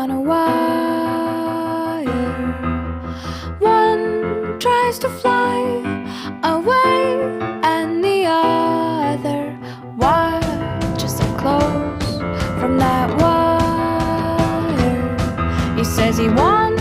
on a wire. One tries to fly away, and the other watches it close from that wire. He says he wants